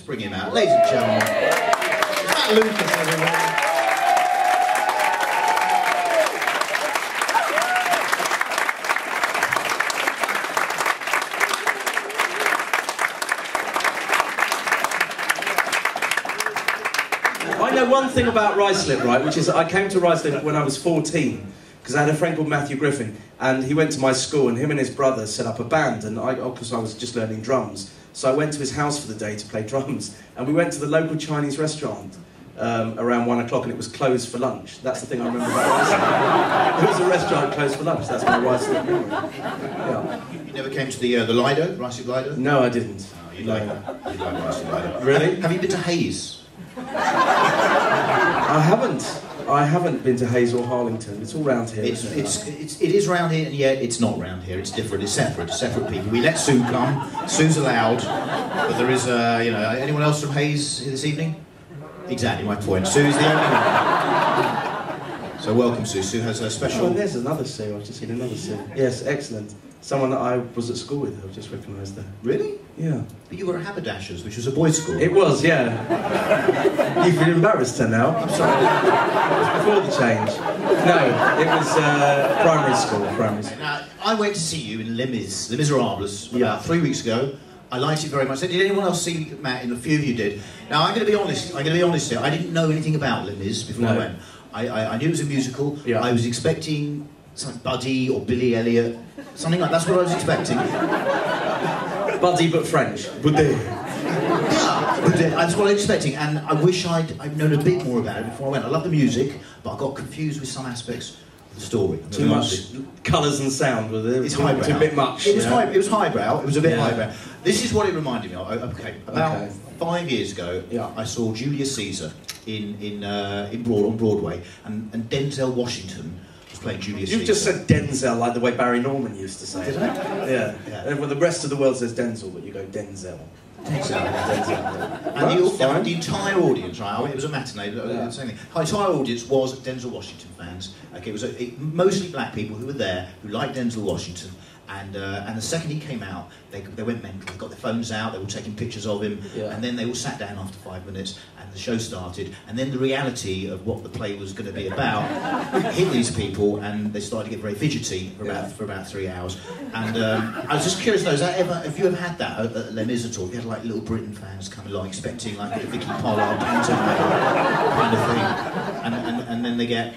bring him out. Ladies and gentlemen, Matt Lucas, everyone. I know one thing about Ruislip, right, which is I came to Ruislip when I was 14, because I had a friend called Matthew Griffin, and he went to my school, and him and his brother set up a band, and because I was just learning drums, so I went to his house for the day to play drums, and we went to the local Chinese restaurant around 1 o'clock, and it was closed for lunch. That's the thing I remember about Ruislip. It was a restaurant closed for lunch. That's my Ruislip memory. Yeah. You never came to the Lido, Ruislip Lido? No, I didn't. Oh, you'd like Ruislip Lido. Really? Have you been to Hayes? I haven't been to Hayes or Harlington. It's all round here. It is round here, and yet it's not round here. It's different. It's separate people. We let Sue come. Sue's allowed, but there is, you know, anyone else from Hayes this evening? Exactly my point. Sue's the only one. So welcome, Sue. Sue has a special. Oh, there's another Sue. I've just seen another Sue. Yes, excellent. Someone that I was at school with. I've just recognised that. Really? Yeah. But you were at Haberdashers, which was a boys' school. It was, yeah. You feel embarrassed now? I'm sorry. It was before the change. No, it was primary school. Now, I went to see you in Les Miserables about 3 weeks ago. I liked it very much. Did anyone else see Matt? And a few of you did. Now, I'm going to be honest here. I didn't know anything about Les Mis before I went. I knew it was a musical. Yeah. I was expecting something Buddy or Billy Elliot. Something like that's what I was expecting. Buddy but French. Buddy. Yeah, that's what I was expecting, and I wish I'd known a bit more about it before I went. I love the music, but I got confused with some aspects of the story. Too much colours and sound, was it? It's highbrow. It's a bit much. It was highbrow. It was a bit highbrow. This is what it reminded me of. Okay, about 5 years ago, I saw Julius Caesar on Broadway, and Denzel Washington was playing Julius Caesar. You've just said Denzel like the way Barry Norman used to say it. Did I? Yeah. Well, the rest of the world says Denzel, but you go Denzel. And the entire audience, right? It was a matinee. The same thing. The entire audience was Denzel Washington fans. Okay, it was mostly black people who were there who liked Denzel Washington. And the second he came out, they went mental. They got their phones out. They were taking pictures of him. And then they all sat down after 5 minutes, and the show started. And then the reality of what the play was going to be about hit these people, and they started to get very fidgety for about 3 hours. And I was just curious, though, have you ever had that at Les Mis at all? You had like Little Britain fans coming along, expecting like a Vicky Pollard kind of thing, and then they get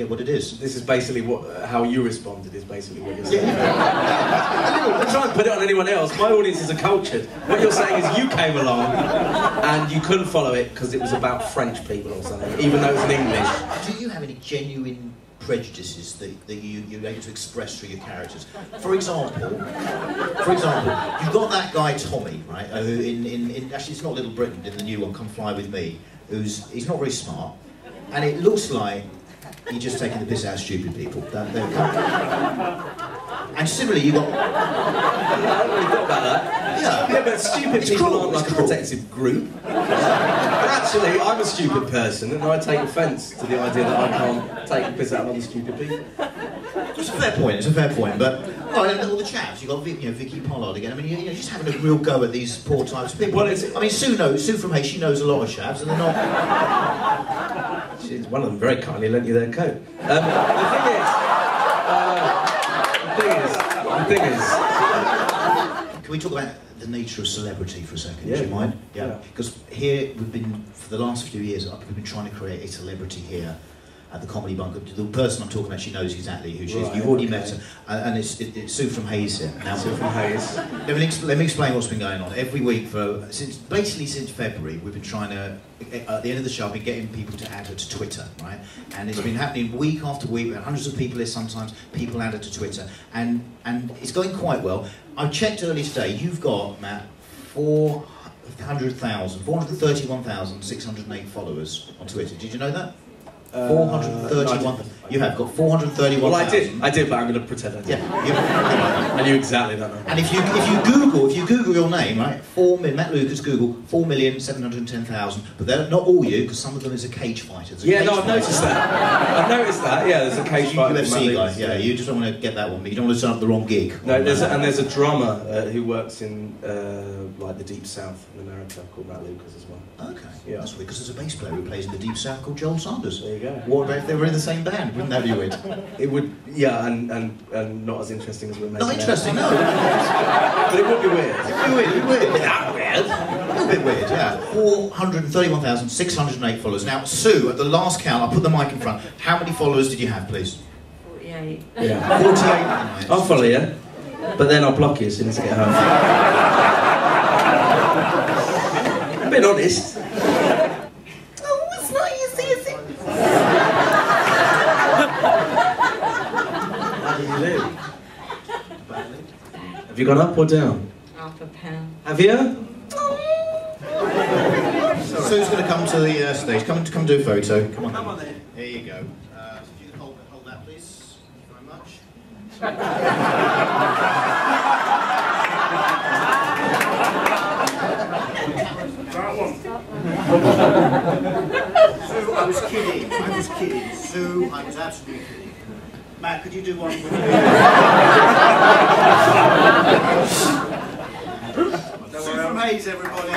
what it is. This is basically how you responded, is basically what you're saying. Don't try and put it on anyone else. My audiences are cultured. What you're saying is you came along and you couldn't follow it because it was about French people or something, even though it was in English. Do you have any genuine prejudices that you're able to express through your characters? For example, you've got that guy Tommy, right? Who actually it's not Little Britain, in the new one, Come Fly With Me. He's not very smart, and it looks like you're just taking the piss out of stupid people. And similarly, you got. I hadn't really thought about that. Yeah, but stupid people aren't like a protective group. But actually, I'm a stupid person, and I take offence to the idea that I can't take the piss out of other stupid people. It's a fair point. But and all the chaps, you've got Vicky Pollard again. I mean, you're just having a real go at these poor types of people. Well, I mean, Sue from Hayes, she knows a lot of chaps, and they're not. One of them very kindly lent you their coat. The thing is, can we talk about the nature of celebrity for a second? Yeah, do you mind? Yeah. Because here for the last few years, we've been trying to create a celebrity here at the Comedy Bunker. The person I'm talking about, she knows exactly who she is. You've already met her, and it's Sue from Hayes here. Now, Sue from Hayes. Let me explain what's been going on. Every week since February, we've been trying to. At the end of the show, I've been getting people to add her to Twitter, right? And it's been happening week after week. We have hundreds of people here sometimes. People add her to Twitter, and it's going quite well. I checked earlier today. You've got, Matt, 431,608 followers on Twitter. Did you know that? 431. You have got 431,000. Well, I did, but I'm going to pretend I did. Yeah, I knew exactly that number. and if you Google your name, right, Matt Lucas, Google 4,710,000. But they're not all you, because some of them is a cage fighter. Yeah, no, I've noticed that. I've noticed that. Yeah, there's a cage fighter. UFC guy. Yeah, you just don't want to get that one, but you don't want to turn up the wrong gig. No, there's a drummer who works in like the Deep South in America called Matt Lucas as well. Okay, Yeah. that's weird, because there's a bass player who plays in the Deep South called Joel Sanders. There you go. What about if they were in the same band? Wouldn't that be weird? It would, yeah, and not as interesting as we're making. Not interesting, no. But it would be weird. It'd be weird. That weird. A little bit weird, yeah. 431,608 followers. Now, Sue, at the last count, I'll put the mic in front. How many followers did you have, please? 48. Yeah. 48. I'll follow you, but then I'll block you as soon as I get home. I'm being honest. Oh, it's not easy, is it? How did you do? Have you gone up or down? Half a pound. Have you? Sue's going to come to the stage. Come do a photo. Come on. Come on then. Here you go. If you can hold that, please. Thank you very much. Sue, I was kidding. Sue, I was absolutely kidding. Matt, could you do one for me? Sue from Hayes, everybody.